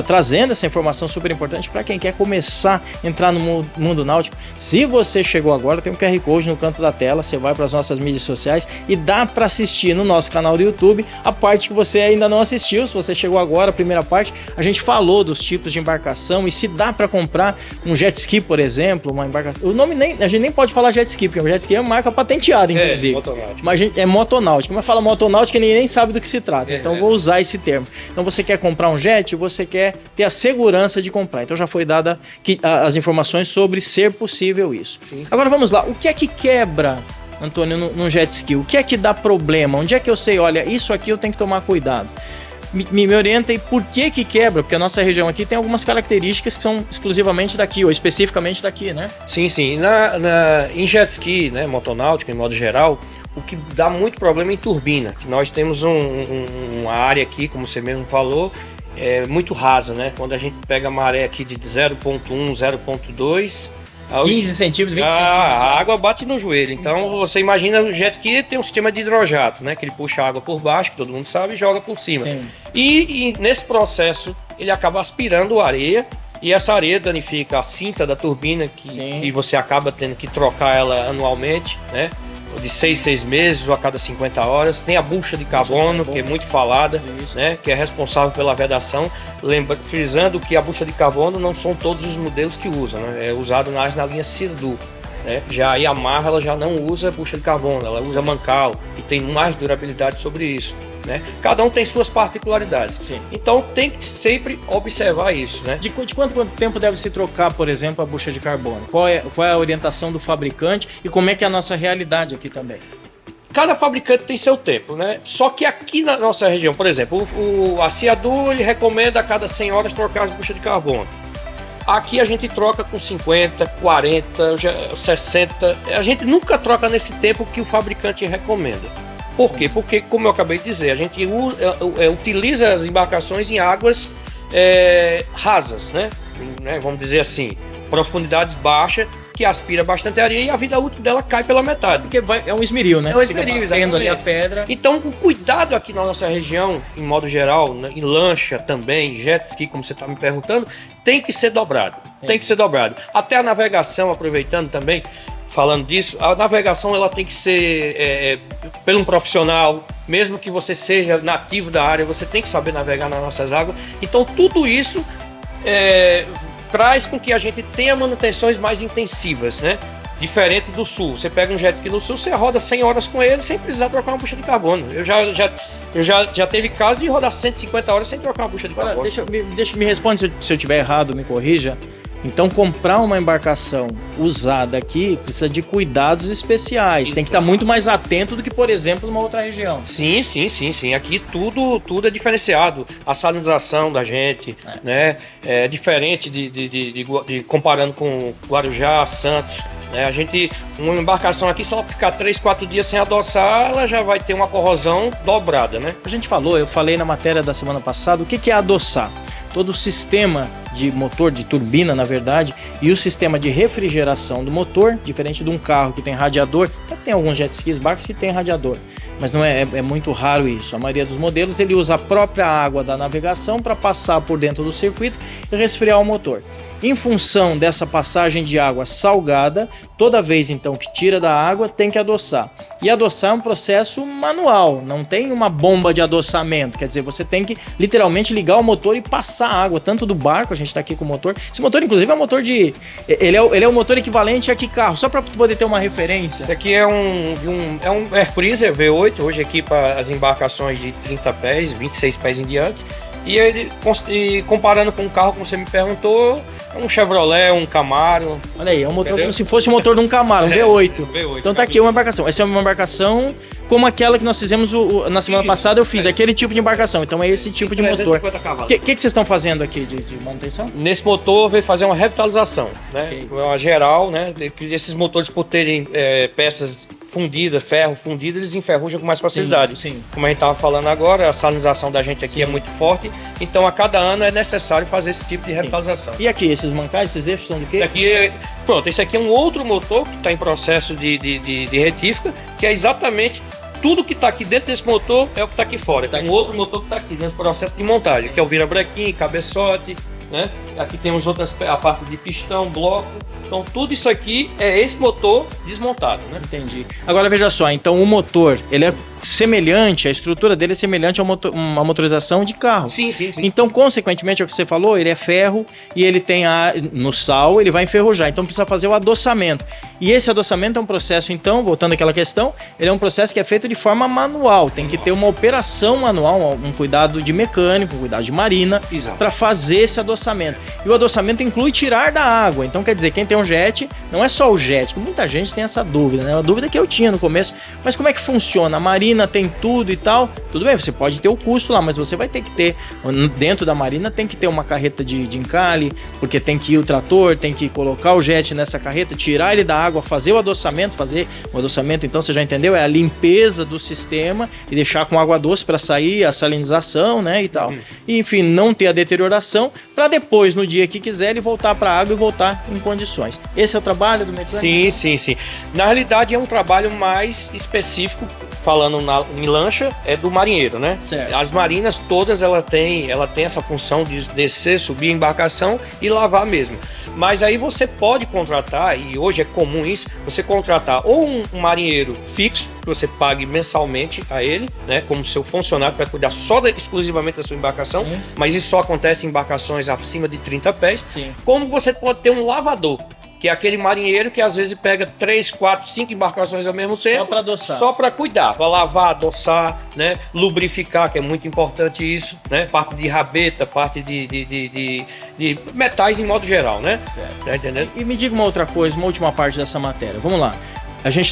trazendo essa informação super importante para quem quer começar a entrar no mundo náutico. Se você chegou agora, tem um QR Code no canto da tela, você vai para as nossas mídias sociais e dá para assistir no nosso canal do YouTube a parte que você ainda não assistiu. Se você chegou agora, a primeira parte, a gente falou dos tipos de embarcação e se dá para comprar um jet ski, por exemplo, uma embarcação. O nome a gente nem pode falar jet ski, porque o jet ski é uma marca patenteada, inclusive. Mas é motonáutica. Mas fala motonáutica e ninguém nem sabe do que se trata. Então vou usar esse termo. Então você quer comprar um jet, você quer ter a segurança de comprar. Então já foi dada as informações sobre ser possível isso. Sim. Agora vamos lá. O que é que quebra, Antônio, no jet ski? O que é que dá problema? Onde é que eu sei, olha, isso aqui eu tenho que tomar cuidado? Me orienta e por que quebra? Porque a nossa região aqui tem algumas características que são exclusivamente daqui, ou especificamente daqui, né? Sim. Em jet ski, né, motonáutica, em modo geral, o que dá muito problema é em turbina. Que nós temos uma área aqui, como você mesmo falou, muito rasa, né? Quando a gente pega a maré aqui de 0.1, 0.2... 15 centímetros, 20 centímetros. A água bate no joelho. Então você imagina o jet ski tem um sistema de hidrojato, né? Que ele puxa a água por baixo, que todo mundo sabe, e joga por cima. E nesse processo ele acaba aspirando a areia. E essa areia danifica a cinta da turbina e você acaba tendo que trocar ela anualmente, né? De 6 meses ou a cada 50 horas. Tem a bucha de carbono, que é muito falada, né, que é responsável pela vedação. Frisando que a bucha de carbono não são todos os modelos que usam, né, é usado mais na linha Sirdu. Né? Já a Yamaha ela já não usa bucha de carbono, ela usa mancal e tem mais durabilidade sobre isso. Né? Cada um tem suas particularidades. Sim. Então tem que sempre observar isso. Né? De quanto tempo deve se trocar, por exemplo, a bucha de carbono? Qual é a orientação do fabricante e como é que é a nossa realidade aqui também? Cada fabricante tem seu tempo, né? Só que aqui na nossa região, por exemplo, a Ciadu ele recomenda a cada 100 horas trocar as buchas de carbono. Aqui a gente troca com 50, 40, 60. A gente nunca troca nesse tempo que o fabricante recomenda. Por quê? Porque, como eu acabei de dizer, a gente utiliza as embarcações em águas rasas, né? Vamos dizer assim, profundidades baixas, que aspira bastante areia e a vida útil dela cai pela metade. Porque é um esmeril, né? É um esmeril, exatamente. Ali a pedra. Então, o cuidado aqui na nossa região, em modo geral, né, em lancha também, jet ski, como você está me perguntando, tem que ser dobrado. Tem que ser dobrado. Até a navegação, aproveitando também, falando disso, a navegação ela tem que ser pelo um profissional, mesmo que você seja nativo da área, você tem que saber navegar nas nossas águas. Então, tudo isso traz com que a gente tenha manutenções mais intensivas, né? Diferente do sul. Você pega um jet ski no sul, você roda 100 horas com ele sem precisar trocar uma bucha de carbono. Eu já teve caso de rodar 150 horas sem trocar uma bucha de carbono. Me responde se eu estiver errado, me corrija. Então, comprar uma embarcação usada aqui precisa de cuidados especiais. Tem que estar muito mais atento do que, por exemplo, numa outra região. Sim. Aqui tudo é diferenciado. A salinização da gente, né? É diferente de comparando com Guarujá, Santos. Né? Uma embarcação aqui, se ela ficar 3, 4 dias sem adoçar, ela já vai ter uma corrosão dobrada, né? Eu falei na matéria da semana passada, o que é adoçar? Todo o sistema de motor, de turbina, na verdade, e o sistema de refrigeração do motor, diferente de um carro que tem radiador, até tem alguns jet skis, barcos que tem radiador. mas não é muito raro isso. A maioria dos modelos ele usa a própria água da navegação para passar por dentro do circuito e resfriar o motor. Em função dessa passagem de água salgada, toda vez então que tira da água tem que adoçar. E adoçar é um processo manual, não tem uma bomba de adoçamento, quer dizer, você tem que literalmente ligar o motor e passar água, tanto do barco, a gente está aqui com o motor, esse motor inclusive é um motor ele é o motor equivalente a que carro, só para poder ter uma referência. Esse aqui é um Air Cruiser V8, hoje equipa as embarcações de 30 pés, 26 pés em diante. E comparando com um carro, como você me perguntou, é um Chevrolet, um Camaro. Olha aí, é um motor Entendeu? como se fosse o motor de um Camaro, um V8. V8. Então tá aqui uma embarcação. Essa é uma embarcação como aquela que nós fizemos na semana passada, eu fiz aquele tipo de embarcação. Então é esse tipo de motor. O que vocês estão fazendo aqui de manutenção? Nesse motor veio fazer uma revitalização, né? Okay. Uma geral, né? Esses motores, por terem peças fundidas, ferro fundido, eles enferrujam com mais facilidade. Sim. Como a gente estava falando agora, a salinização da gente aqui é muito forte, então a cada ano é necessário fazer esse tipo de revitalização. E aqui, esses mancais, esses eixos são do quê? Esse aqui é um outro motor que está em processo de retífica, que é exatamente tudo que está aqui dentro desse motor é o que está aqui fora. Tem um outro motor que está aqui dentro do processo de montagem, que é o virabrequim, cabeçote, né? Aqui temos a parte de pistão, bloco. Então tudo isso aqui é esse motor desmontado, né? Entendi. Agora veja só, então o motor, ele é semelhante, a estrutura dele é semelhante a uma motorização de carro. Sim. Então, consequentemente, é o que você falou, ele é ferro e ele tem no sal, ele vai enferrujar. Então precisa fazer o adoçamento. E esse adoçamento é um processo, então, voltando àquela questão, ele é um processo que é feito de forma manual. Tem que ter uma operação manual, um cuidado de mecânico, um cuidado de marina, para fazer esse adoçamento. E o adoçamento inclui tirar da água. Então, quer dizer, quem tem um jet, não é só o jet, porque muita gente tem essa dúvida, né? Uma dúvida que eu tinha no começo. Mas como é que funciona? A marina tem tudo e tal. Tudo bem, você pode ter o custo lá, mas você vai ter que ter, dentro da marina, tem que ter uma carreta de encalhe, porque tem que ir o trator, tem que colocar o jet nessa carreta, tirar ele da água, fazer o adoçamento, então você já entendeu, é a limpeza do sistema e deixar com água doce para sair a salinização, né, e tal. E, enfim, não ter a deterioração, para depois, no dia que quiser, ele voltar para a água e voltar em condições. Esse é o trabalho do mecânico? Sim. Na realidade é um trabalho mais específico, falando em lancha, é do marinheiro, né? Certo. As marinas todas, ela tem essa função de descer, subir a embarcação e lavar mesmo. Mas aí você pode contratar, e hoje é comum isso, você contratar ou um marinheiro fixo, que você pague mensalmente a ele, né, como seu funcionário, para cuidar exclusivamente da sua embarcação. Sim. Mas isso só acontece em embarcações acima de 30 pés. Sim. Como você pode ter um lavador, que é aquele marinheiro que às vezes pega 3, 4, 5 embarcações ao mesmo tempo. Só para adoçar. Só para cuidar, para lavar, adoçar, né? Lubrificar, que é muito importante isso, né? Parte de rabeta, parte de metais em modo geral, né? Certo. Tá entendendo? E me diga uma outra coisa, uma última parte dessa matéria. Vamos lá. A gente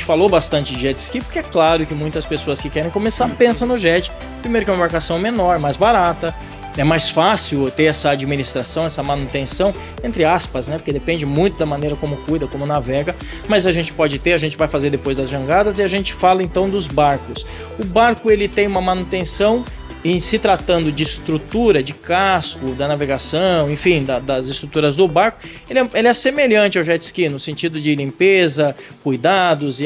falou bastante de jet ski, porque é claro que muitas pessoas que querem começar pensam no jet. Primeiro que é uma embarcação menor, mais barata. É mais fácil ter essa administração, essa manutenção, entre aspas, né? Porque depende muito da maneira como cuida, como navega. Mas a gente vai fazer depois das jangadas e a gente fala então dos barcos. O barco ele tem uma manutenção em se tratando de estrutura, de casco, da navegação, enfim, das estruturas do barco, ele é semelhante ao jet ski no sentido de limpeza, cuidados,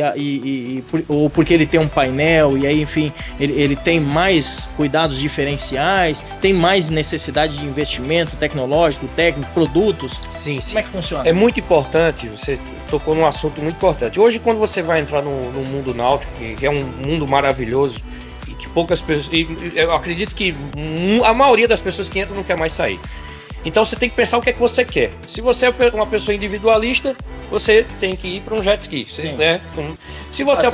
ou porque ele tem um painel e aí, enfim, ele tem mais cuidados diferenciais, tem mais necessidade de investimento tecnológico, técnico, produtos. Sim. Como é que funciona? É muito importante, você tocou num assunto muito importante. Hoje, quando você vai entrar no mundo náutico, que é um mundo maravilhoso, poucas pessoas, eu acredito que a maioria das pessoas que entram não quer mais sair. Então você tem que pensar o que é que você quer. Se você é uma pessoa individualista, você tem que ir para um jet ski, né? Se você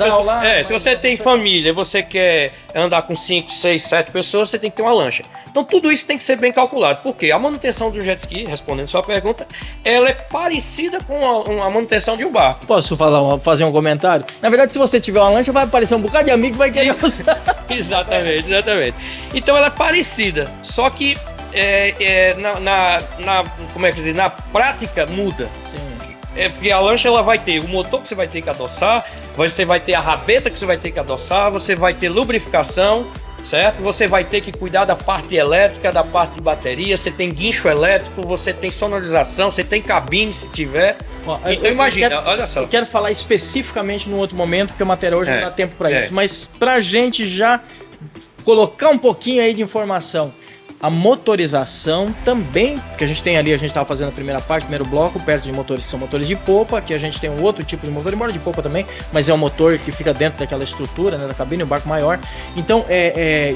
se você tem família, você quer andar com 5, 6, 7 pessoas, você tem que ter uma lancha. Então tudo isso tem que ser bem calculado. Porque a manutenção de um jet ski, respondendo sua pergunta, ela é parecida com a manutenção de um barco. Posso fazer um comentário? Na verdade, se você tiver uma lancha, vai aparecer um bocado de amigo que vai querer usar. Exatamente. Então ela é parecida, só que como é que dizer, na prática muda. Sim. Porque a lancha ela vai ter o motor que você vai ter que adoçar, você vai ter a rabeta que você vai ter que adoçar, você vai ter lubrificação, certo? Você vai ter que cuidar da parte elétrica, da parte de bateria, você tem guincho elétrico, você tem sonorização, você tem cabine se tiver, Ó, Então imagina, olha só. Eu quero falar especificamente num outro momento, porque o material hoje não dá tempo para É. isso. Mas pra gente já colocar um pouquinho aí de informação. A motorização também, que a gente tem ali, a gente estava fazendo a primeira parte, primeiro bloco, perto de motores que são motores de popa, que a gente tem um outro tipo de motor, embora de popa também, mas é um motor que fica dentro daquela estrutura, né, da cabine, um barco maior. Então,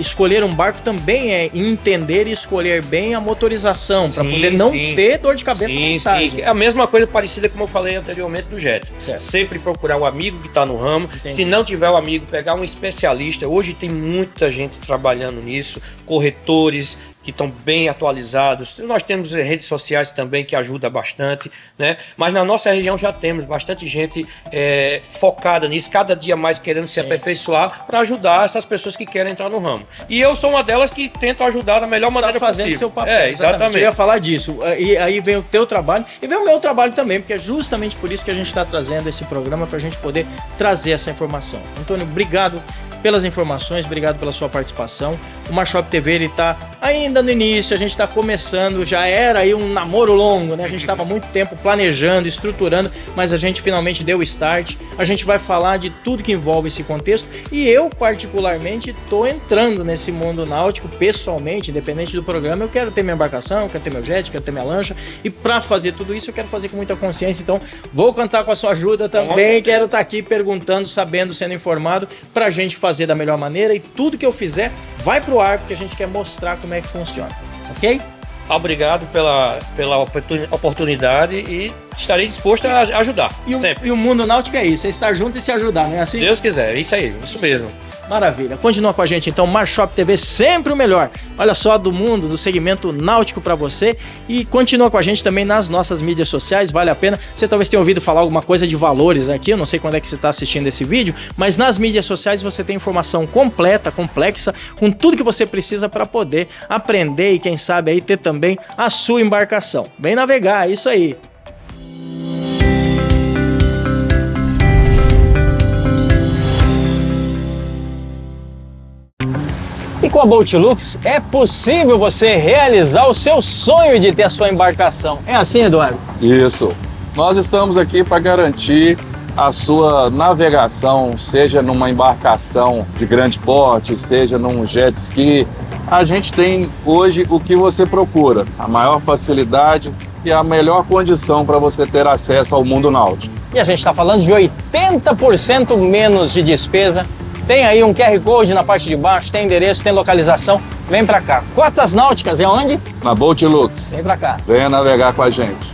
escolher um barco também é entender e escolher bem a motorização, para poder não ter dor de cabeça na montagem. Sim. É a mesma coisa parecida como eu falei anteriormente do jet. Certo. Sempre procurar o amigo que está no ramo. Entendi. Se não tiver o amigo, pegar um especialista. Hoje tem muita gente trabalhando nisso, corretores que estão bem atualizados. Nós temos redes sociais também que ajudam bastante, né? Mas na nossa região já temos bastante gente focada nisso, cada dia mais querendo se aperfeiçoar para ajudar essas pessoas que querem entrar no ramo. E eu sou uma delas que tento ajudar da melhor maneira fazendo possível. seu papel. Exatamente. Eu ia falar disso. E aí vem o teu trabalho e vem o meu trabalho também, porque é justamente por isso que a gente está trazendo esse programa, para a gente poder trazer essa informação. Antônio, obrigado pelas informações, obrigado pela sua participação. O Marshop TV, ele tá ainda no início, a gente está começando, já era aí um namoro longo, né? A gente estava muito tempo planejando, estruturando, mas a gente finalmente deu o start. A gente vai falar de tudo que envolve esse contexto e eu, particularmente, estou entrando nesse mundo náutico pessoalmente, independente do programa. Eu quero ter minha embarcação, eu quero ter meu jet, quero ter minha lancha, e para fazer tudo isso eu quero fazer com muita consciência. Então vou contar com a sua ajuda também, quero estar aqui perguntando, sabendo, sendo informado, para a gente fazer da melhor maneira, e tudo que eu fizer vai pro ar, porque a gente quer mostrar como é que funciona, ok? Obrigado pela oportunidade e estarei disposto a ajudar, sempre. E o mundo náutico é isso, é estar junto e se ajudar, não é assim? Deus quiser, isso aí, isso mesmo. Maravilha. Continua com a gente então, Marshop TV, sempre o melhor. Olha só, do mundo, do segmento náutico para você. E continua com a gente também nas nossas mídias sociais, vale a pena. Você talvez tenha ouvido falar alguma coisa de valores aqui, eu não sei quando é que você está assistindo esse vídeo, mas nas mídias sociais você tem informação completa, complexa, com tudo que você precisa para poder aprender e quem sabe aí ter também a sua embarcação. Vem navegar, é isso aí. E com a Boatlux é possível você realizar o seu sonho de ter a sua embarcação. É assim, Eduardo? Isso. Nós estamos aqui para garantir a sua navegação, seja numa embarcação de grande porte, seja num jet ski. A gente tem hoje o que você procura, a maior facilidade e a melhor condição para você ter acesso ao mundo náutico. E a gente está falando de 80% menos de despesa. Tem aí um QR Code na parte de baixo, tem endereço, tem localização. Vem pra cá. Cotas Náuticas é onde? Na Boatlux. Vem pra cá. Venha navegar com a gente.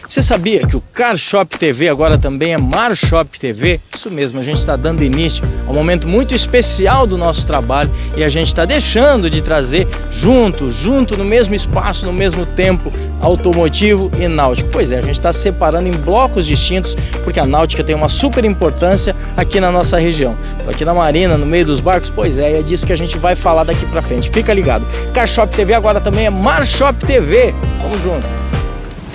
Você sabia que o Carshop TV agora também é Marshop TV? Isso mesmo, a gente está dando início a um momento muito especial do nosso trabalho e a gente está deixando de trazer junto no mesmo espaço, no mesmo tempo, automotivo e náutico. Pois é, a gente está separando em blocos distintos porque a náutica tem uma super importância aqui na nossa região. Tô aqui na marina, no meio dos barcos, pois é, e é disso que a gente vai falar daqui para frente. Fica ligado. Carshop TV agora também é Marshop TV. Vamos junto.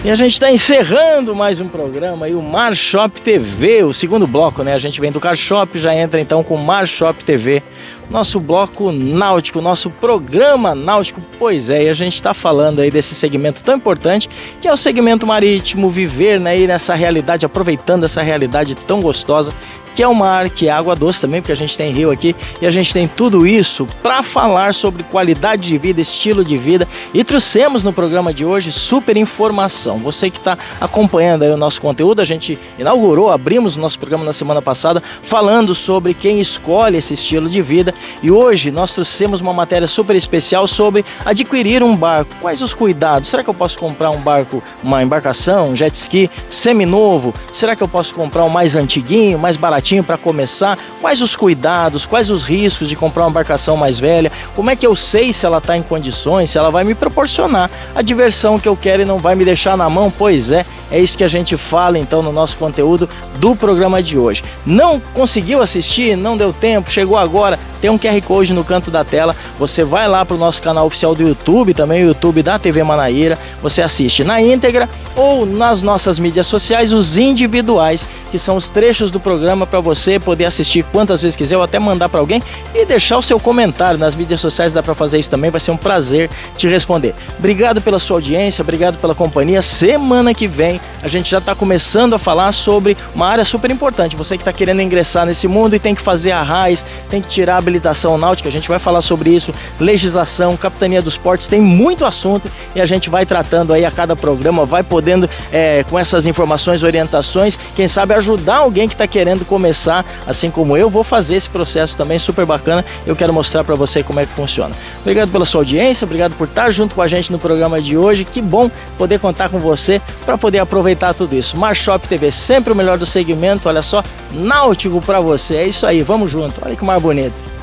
E a gente está encerrando mais um programa aí, o Marshop TV, o segundo bloco, né? A gente vem do Carshop, já entra então com o Marshop TV, nosso bloco náutico, nosso programa náutico. Pois é, e a gente está falando aí desse segmento tão importante, que é o segmento marítimo, viver, né, aí nessa realidade, aproveitando essa realidade tão gostosa, que é o mar, que é água doce também, porque a gente tem rio aqui, e a gente tem tudo isso para falar sobre qualidade de vida, estilo de vida, e trouxemos no programa de hoje super informação. Você que está acompanhando aí o nosso conteúdo, a gente abrimos o nosso programa na semana passada, falando sobre quem escolhe esse estilo de vida, e hoje nós trouxemos uma matéria super especial sobre adquirir um barco. Quais os cuidados? Será que eu posso comprar um barco, uma embarcação, um jet ski seminovo? Será que eu posso comprar um mais antiguinho, mais baratinho para começar? Quais os cuidados, quais os riscos de comprar uma embarcação mais velha? Como é que eu sei se ela está em condições, se ela vai me proporcionar a diversão que eu quero e não vai me deixar na mão? Pois é isso que a gente fala então no nosso conteúdo do programa de hoje. Não conseguiu assistir? Não deu tempo? Chegou agora? Tem um QR Code no canto da tela, você vai lá para o nosso canal oficial do YouTube, também o YouTube da TV Manaíra, você assiste na íntegra ou nas nossas mídias sociais, os individuais, que são os trechos do programa para você poder assistir quantas vezes quiser ou até mandar para alguém e deixar o seu comentário nas mídias sociais, dá para fazer isso também, vai ser um prazer te responder. Obrigado pela sua audiência, obrigado pela companhia. Semana que vem a gente já está começando a falar sobre uma área super importante. Você que está querendo ingressar nesse mundo e tem que fazer a RAIS, tem que tirar a habilitação náutica, a gente vai falar sobre isso, legislação, capitania dos portos, tem muito assunto e a gente vai tratando aí a cada programa, vai podendo com essas informações, orientações, quem sabe ajudar alguém que está querendo começar, assim como eu vou fazer esse processo também super bacana. Eu quero mostrar para você como é que funciona. Obrigado pela sua audiência, obrigado por estar junto com a gente no programa de hoje. Que bom poder contar com você para poder aproveitar tudo isso. Marshop TV, sempre o melhor do segmento, olha só, náutico para você. É isso aí, vamos junto. Olha que mar bonito.